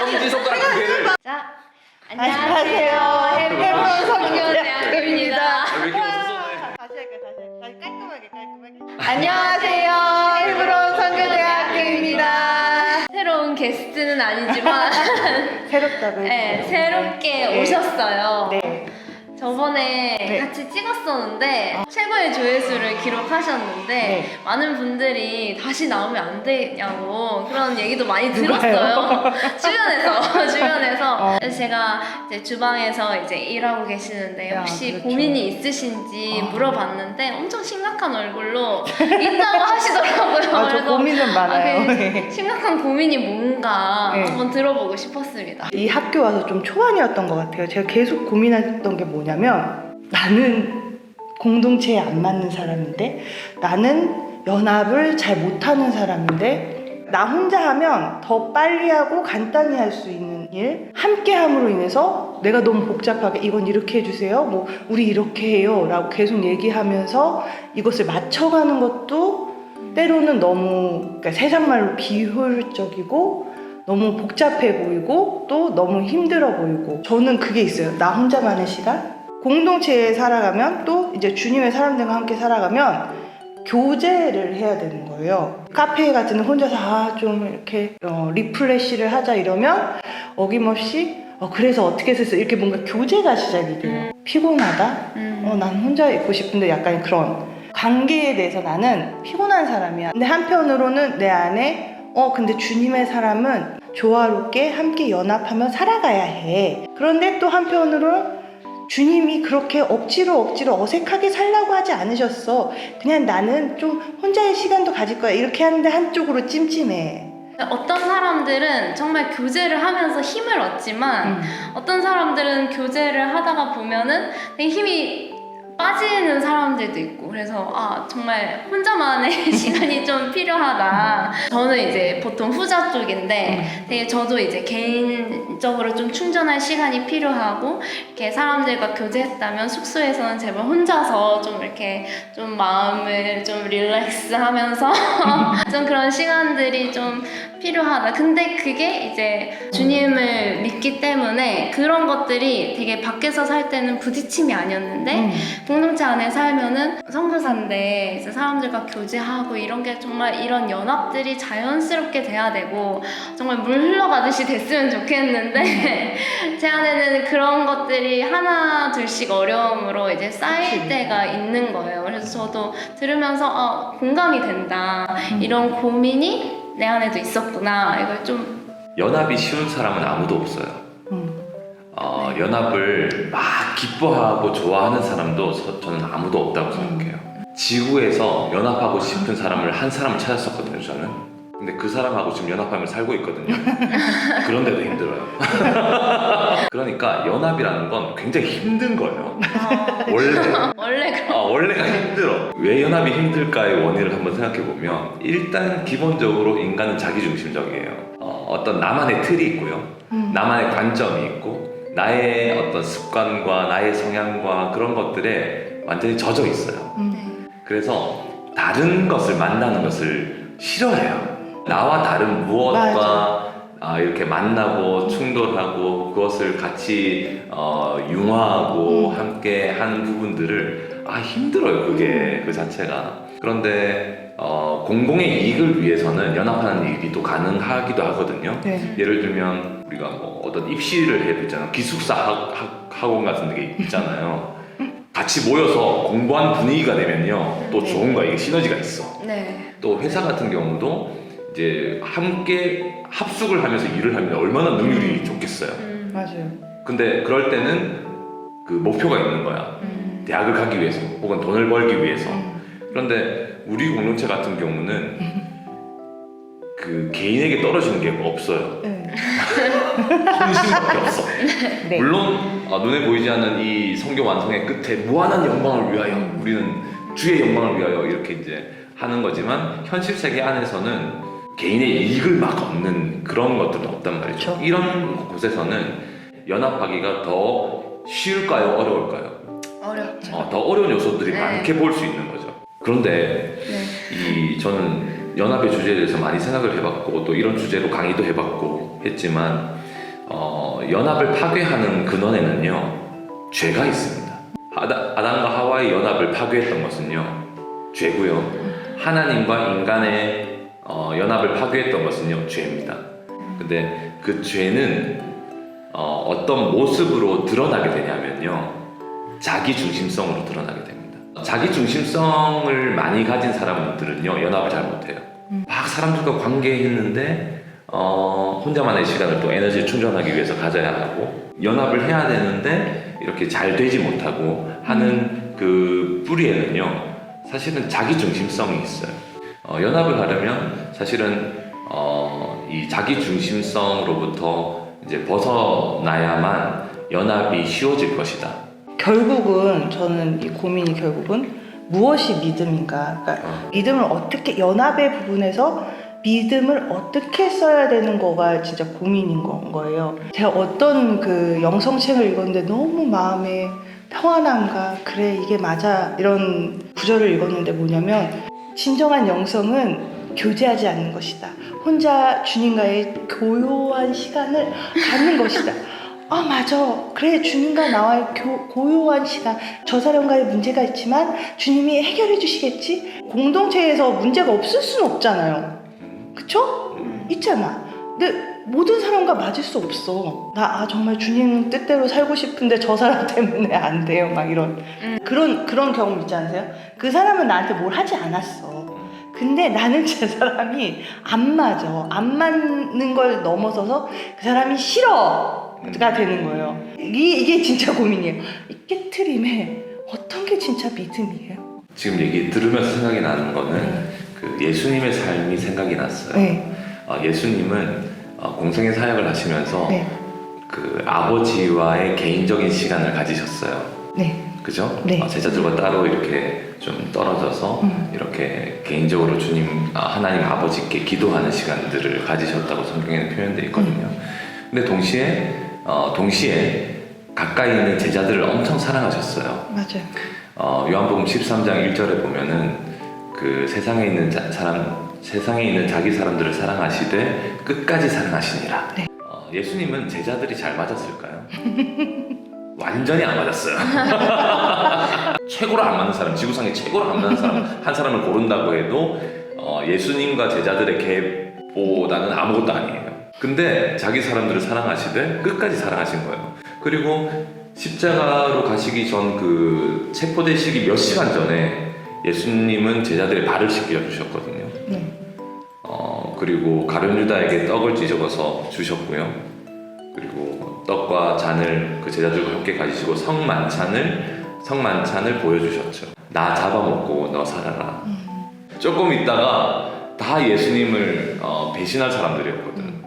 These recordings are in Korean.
엄지손가락 두 개를. 자, 안녕하세요. 해보는 성교대학교입니다. 왜 이렇게 웃어해? 다시 할까요? 다시 깔끔하게. 안녕하세요. 해브론 선교대학교입니다. 새로운 게스트는 아니지만 새롭다고. 네, 새롭게 오셨어요. 네. 저번에 네. 같이 찍었었는데 최고의 조회수를 기록하셨는데 네. 많은 분들이 다시 나오면 안 되냐고 그런 얘기도 많이 들었어요. 주변에서. 그래서 제가 이제 주방에서 이제 일하고 계시는데 야, 혹시 그렇죠. 고민이 있으신지 물어봤는데 엄청 심각한 얼굴로 있다고 하시더라고요. 아, 저 고민은 많아요. 그 심각한 고민이 뭔가 네. 한번 들어보고 싶었습니다. 이 학교 와서 좀 초안이었던 것 같아요. 제가 계속 고민했던 게 뭐냐면 나는 공동체에 안 맞는 사람인데 나는 연합을 잘 못하는 사람인데 나 혼자 하면 더 빨리 하고 간단히 할 수 있는 일 함께 함으로 인해서 내가 너무 복잡하게 이건 이렇게 해주세요 뭐 우리 이렇게 해요 라고 계속 얘기하면서 이것을 맞춰가는 것도 때로는 너무 그러니까 세상말로 비효율적이고 너무 복잡해 보이고 또 너무 힘들어 보이고 저는 그게 있어요. 나 혼자만의 시간 공동체에 살아가면 또 이제 주님의 사람들과 함께 살아가면 교제를 해야 되는 거예요. 카페 같은 데 혼자서 좀 이렇게 리플레시를 하자 이러면 어김없이 그래서 어떻게 했어 이렇게 뭔가 교제가 시작이 돼요. 피곤하다? 난 혼자 있고 싶은데 약간 그런 관계에 대해서 나는 피곤한 사람이야. 근데 한편으로는 내 안에 근데 주님의 사람은 조화롭게 함께 연합하며 살아가야 해. 그런데 또 한편으로 주님이 그렇게 억지로 어색하게 살라고 하지 않으셨어. 그냥 나는 좀 혼자의 시간도 가질 거야. 이렇게 하는데 한쪽으로 찜찜해. 어떤 사람들은 정말 교제를 하면서 힘을 얻지만 어떤 사람들은 교제를 하다가 보면은 되게 힘이 빠지는 사람들도 있고 그래서 정말 혼자만의 시간이 좀 필요하다. 저는 이제 보통 후자 쪽인데 되게 저도 이제 개인적으로 좀 충전할 시간이 필요하고 이렇게 사람들과 교제했다면 숙소에서는 제발 혼자서 좀 이렇게 좀 마음을 좀 릴렉스 하면서 좀 그런 시간들이 좀 필요하다. 근데 그게 이제 주님을 믿기 때문에 그런 것들이 되게 밖에서 살 때는 부딪힘이 아니었는데 공동체 안에 살면은 선교사인데 이제 사람들과 교제하고 이런 게 정말 이런 연합들이 자연스럽게 돼야 되고 정말 물 흘러가듯이 됐으면 좋겠는데 제 안에는 그런 것들이 하나 둘씩 어려움으로 이제 쌓일 때가 있는 거예요. 그래서 저도 들으면서 공감이 된다. 이런 고민이 내 안에도 있었구나. 이걸 좀 연합이 쉬운 사람은 아무도 없어요. 연합을 막 기뻐하고 좋아하는 사람도 저는 아무도 없다고 생각해요. 지구에서 연합하고 싶은 사람을 한 사람을 찾았었거든요, 저는. 근데 그 사람하고 지금 연합하며 살고 있거든요. 그런데도 힘들어요. 그러니까 연합이라는 건 굉장히 힘든 거예요. 원래가 힘들어. 왜 연합이 힘들까의 원인을 한번 생각해보면 일단 기본적으로 인간은 자기중심적이에요. 어떤 나만의 틀이 있고요. 나만의 관점이 있고 나의 어떤 습관과 나의 성향과 그런 것들에 완전히 젖어 있어요. 그래서 다른 것을 만나는 것을 싫어해요. 나와 다른 무엇과 이렇게 만나고 충돌하고 그것을 같이 융화하고 함께 하는 부분들을 힘들어요. 그게 그 자체가. 그런데 공공의 이익을 위해서는 연합하는 일이 또 가능하기도 하거든요. 네. 예를 들면 우리가 뭐 어떤 입시를 해도 있잖아요. 기숙사 학원 같은 게 있잖아요. 같이 모여서 공부하는 분위기가 되면요 또 좋은 거야. 이게 시너지가 있어. 또 회사 같은 경우도 이제 함께 합숙을 하면서 일을 하면 얼마나 능률이 좋겠어요. 맞아요. 근데 그럴 때는 그 목표가 있는 거야. 대학을 가기 위해서 혹은 돈을 벌기 위해서. 그런데 우리 공동체 같은 경우는 그 개인에게 떨어지는 게 없어요. 헌신밖에 없어. 네. 물론 눈에 보이지 않는 이 성교 완성의 끝에 무한한 영광을 위하여 우리는 주의 영광을 위하여 이렇게 이제 하는 거지만 현실 세계 안에서는 개인의 이익을 막 얻는 그런 것들은 없단 말이죠. 그렇죠. 이런 곳에서는 연합하기가 더 쉬울까요? 어려울까요? 어렵죠. 더 어려운 요소들이 네. 많게 볼 수 있는 거죠. 그런데 저는 연합의 주제에 대해서 많이 생각을 해봤고 또 이런 주제로 강의도 해봤고 했지만 연합을 파괴하는 근원에는요 죄가 있습니다. 아담과 하와의 연합을 파괴했던 것은요 죄고요. 하나님과 인간의 연합을 파괴했던 것은요 죄입니다. 근데 그 죄는 어떤 모습으로 드러나게 되냐면요 자기 중심성으로 드러나게 됩니다. 자기 중심성을 많이 가진 사람들은요 연합을 잘 못해요. 막 사람들과 관계했는데 혼자만의 시간을 또 에너지를 충전하기 위해서 가져야 하고 연합을 해야 되는데 이렇게 잘 되지 못하고 하는 그 뿌리에는요 사실은 자기 중심성이 있어요. 연합을 하려면 사실은 이 자기 중심성으로부터 이제 벗어나야만 연합이 쉬워질 것이다. 결국은 저는 이 고민이 결국은 무엇이 믿음인가? 그러니까 믿음을 어떻게 연합의 부분에서 믿음을 어떻게 써야 되는 거가 진짜 고민인 거예요. 제가 어떤 그 영성책을 읽었는데 너무 마음에 평안함과 그래 이게 맞아 이런 구절을 읽었는데 뭐냐면 진정한 영성은 교제하지 않는 것이다. 혼자 주님과의 고요한 시간을 갖는 것이다. 아 맞아 그래 주님과 나와의 고요한 시간 저 사람과의 문제가 있지만 주님이 해결해 주시겠지. 공동체에서 문제가 없을 수는 없잖아요. 그쵸? 있잖아. 근데 모든 사람과 맞을 수 없어. 나 정말 주님 뜻대로 살고 싶은데 저 사람 때문에 안 돼요. 막 이런 그런 경험 있지 않으세요? 그 사람은 나한테 뭘 하지 않았어. 근데 나는 제 사람이 안 맞아. 안 맞는 걸 넘어서서 그 사람이 싫어가 되는 거예요. 이게 진짜 고민이에요. 이 깨트림에 어떤 게 진짜 믿음이에요? 지금 얘기 들으면서 생각이 나는 거는 그 예수님의 삶이 생각이 났어요. 네. 예수님은 공생의 사역을 하시면서 네. 그 아버지와의 개인적인 시간을 가지셨어요. 네. 그죠? 네. 제자들과 따로 이렇게 좀 떨어져서 이렇게 개인적으로 주님 하나님 아버지께 기도하는 시간들을 가지셨다고 성경에는 표현되어 있거든요. 근데 동시에 가까이 있는 제자들을 엄청 사랑하셨어요. 맞아요. 요한복음 13장 1절에 보면은 그 세상에 있는 자기 사람들을 사랑하시되 끝까지 사랑하시니라. 네. 예수님은 제자들이 잘 맞았을까요? 완전히 안 맞았어요. 최고로 안 맞는 사람, 지구상에 최고로 안 맞는 사람 한 사람을 고른다고 해도 예수님과 제자들의 갭보다는 아무것도 아니에요. 근데 자기 사람들을 사랑하시되 끝까지 사랑하신 거예요. 그리고 십자가로 가시기 전 그 체포되시기 몇 시간 전에 예수님은 제자들의 발을 씻겨 주셨거든요. 네. 그리고 가룟 유다에게 떡을 찢어서 주셨고요. 그리고 떡과 잔을 그 제자들과 함께 가지시고 성만찬을 보여주셨죠. 나 잡아먹고 너 살아라. 조금 있다가 다 예수님을 배신할 사람들이었거든.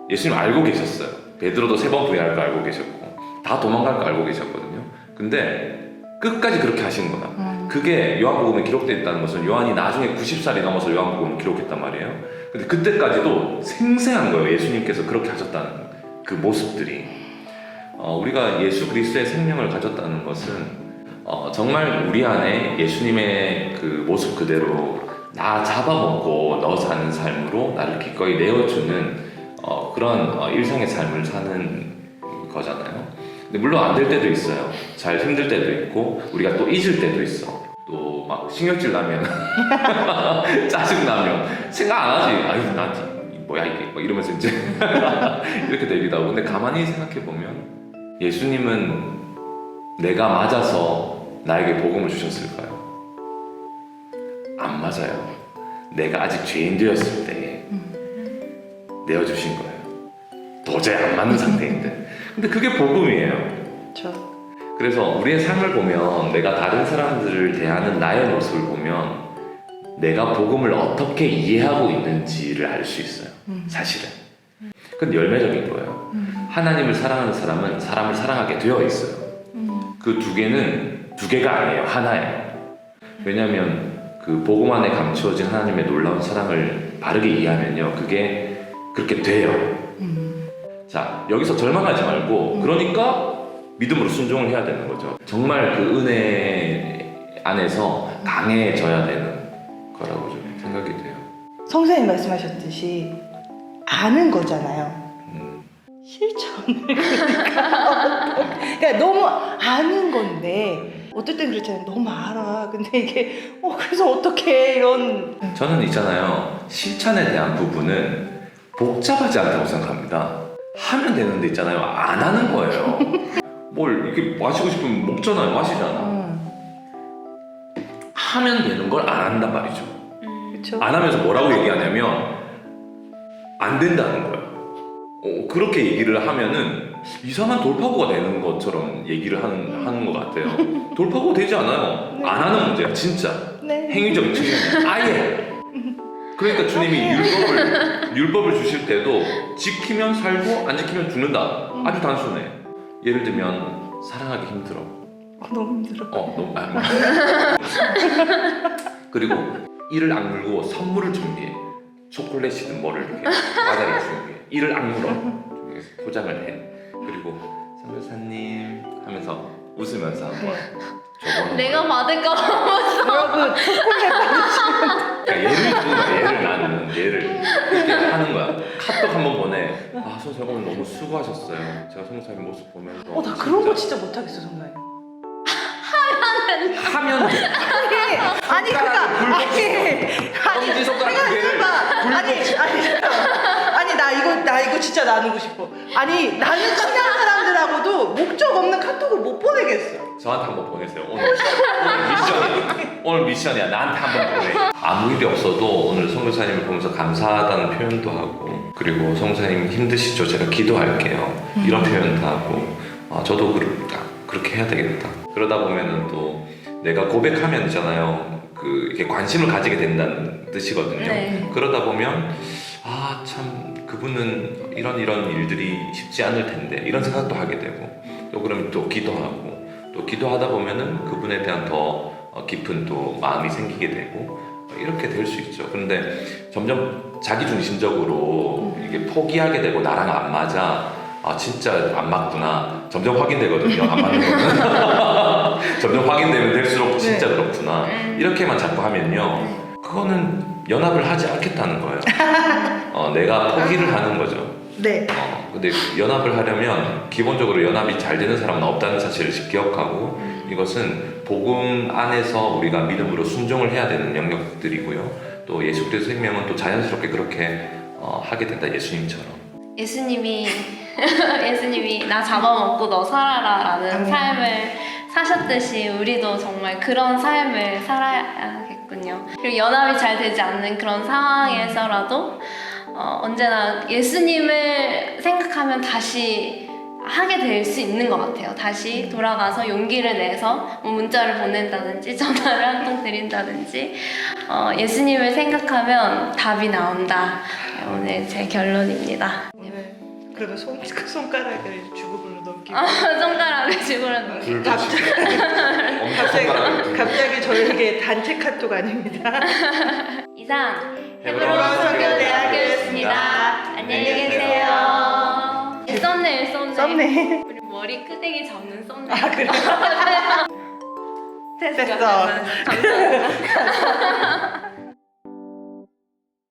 예수님 알고 계셨어요. 베드로도 3번 부인할 거 알고 계셨고 다 도망갈 거 알고 계셨거든요. 근데 끝까지 그렇게 하신 거야. 그게 요한복음에 기록되어 있다는 것은 요한이 나중에 90살이 넘어서 요한복음을 기록했단 말이에요. 근데 그때까지도 생생한 거예요. 예수님께서 그렇게 하셨다는 그 모습들이. 우리가 예수 그리스도의 생명을 가졌다는 것은 정말 우리 안에 예수님의 그 모습 그대로 나 잡아먹고 너 사는 삶으로 나를 기꺼이 내어주는 그런 일상의 삶을 사는 거잖아요. 근데 물론 안 될 때도 있어요. 잘 힘들 때도 있고 우리가 또 잊을 때도 있어. 또 막 신경질 나면 짜증 나면 생각 안 하지. 아유 나 뭐야 이게 막 이러면서 이제 이렇게 되기도 하고. 근데 가만히 생각해 보면 예수님은 내가 맞아서 나에게 복음을 주셨을까요? 안 맞아요. 내가 아직 죄인 되었을 때 내어주신 거예요. 도저히 안 맞는 상태인데. 근데 그게 복음이에요. 그래서 우리의 삶을 보면 내가 다른 사람들을 대하는 나의 모습을 보면 내가 복음을 어떻게 이해하고 있는지를 알 수 있어요. 사실은. 그건 열매적인 거예요. 하나님을 사랑하는 사람은 사람을 사랑하게 되어 있어요. 그 두 개가 아니에요. 하나예요. 왜냐하면 그 복음 안에 감추어진 하나님의 놀라운 사랑을 바르게 이해하면요. 그게 그렇게 돼요. 자, 여기서 절망하지 말고 그러니까 믿음으로 순종을 해야 되는 거죠. 정말 그 은혜 안에서 강해져야 되는 거라고 좀 생각이 돼요. 성사님 말씀하셨듯이 아는 거잖아요. 실천을 그러니까 너무 아는 건데 어떨 땐 그렇잖아요. 너무 알아. 근데 이게 그래서 어떻게 이런 저는 있잖아요. 실천에 대한 부분은 복잡하지 않다고 생각합니다. 하면 되는데 있잖아요. 안 하는 거예요. 뭘 이렇게 마시고 싶으면 먹잖아요. 마시잖아. 하면 되는 걸 안 한단 말이죠. 그렇죠. 안 하면서 뭐라고 얘기하냐면 안 된다는 거야. 그렇게 얘기를 하면은 이상한 돌파구가 되는 것처럼 얘기를 하는 것 같아요. 돌파구가 되지 않아요. 네. 안 하는 문제야, 진짜. 네. 행위적인 측면 아예. 그러니까 주님이 율법을 주실 때도 지키면 살고 안 지키면 죽는다. 아주 단순해. 예를 들면 사랑하기 힘들어. 너무 힘들어. 너무 그리고 이를 악물고 선물을 준비해. 초콜릿이든 뭐를 이렇게 과자를 준비해. 이를 악물어. 포장을 해. 그리고 선교사님 하면서 웃으면서 한번 저거는 내가 받을까 봐. 여러분 초콜릿 받으시면 그러니까 예를 주는 거야. 얘를 나는 얘를 이렇게 하는 거야. 카톡 한번 보내. 선생님 오늘 너무 수고하셨어요. 제가 선교사님 모습 보면서 나 그런 거 진짜 못하겠어 정말. 하면 돼. 아니 그니까 엄지 손가락 두 개를 아니 나 이거 진짜 나누고 싶어. 아니 나는 친한 사람들하고도 목적 없는 카톡을 못 보내겠어. 저한테 한번 보내세요. 오늘 미션이야. 나한테 한번 보내. 아무 일이 없어도 오늘 선교사님을 보면서 감사하다는 표현도 하고, 그리고 선교사님 힘드시죠? 제가 기도할게요. 이런 표현도 하고, 저도 그렇게 해야 되겠다. 그러다 보면은 또 내가 고백하면 있잖아요. 이렇게 관심을 가지게 된다는 뜻이거든요. 네. 그러다 보면 참 그분은 이런 일들이 쉽지 않을 텐데 이런 생각도 하게 되고, 또 그러면 또 기도하고, 또 기도하다 보면은 그분에 대한 더 깊은 또 마음이 생기게 되고 이렇게 될 수 있죠. 근데 점점 자기중심적으로 이게 포기하게 되고 나랑 안 맞아. 진짜 안 맞구나. 점점 확인되거든요. 안 맞는 거는. 점점 확인되면 될수록 진짜 그렇구나. 이렇게만 자꾸 하면요. 그거는 연합을 하지 않겠다는 거예요. 내가 포기를 하는 거죠. 네. 근데 연합을 하려면 기본적으로 연합이 잘 되는 사람은 없다는 사실을 기억하고, 이것은 복음 안에서 우리가 믿음으로 순종을 해야 되는 영역들이고요. 또 예수 그리스도 생명은 또 자연스럽게 그렇게 하게 된다. 예수님처럼. 예수님이 나 잡아먹고 너 살아라라는 삶을 사셨듯이 우리도 정말 그런 삶을 살아야겠군요. 그리고 연합이 잘 되지 않는 그런 상황에서라도 언제나 예수님을 생각하면 다시 하게 될 수 있는 것 같아요. 다시 돌아가서 용기를 내서 문자를 보낸다든지 전화를 한 통 드린다든지 예수님을 생각하면 답이 나온다. 오늘 제 결론입니다. 오늘 그러면 손가락을 주걱으로 넘기고 손가락을 집으로 넣는 갑자기 저에게 단체 카톡 아닙니다. 이상 헤브론 선교대학교였습니다. 안녕히 계세요. 썸네일 썸네. 우리 머리 크대기 잡는 썸네일. 그래. 됐어. 됐어. 감사합니다.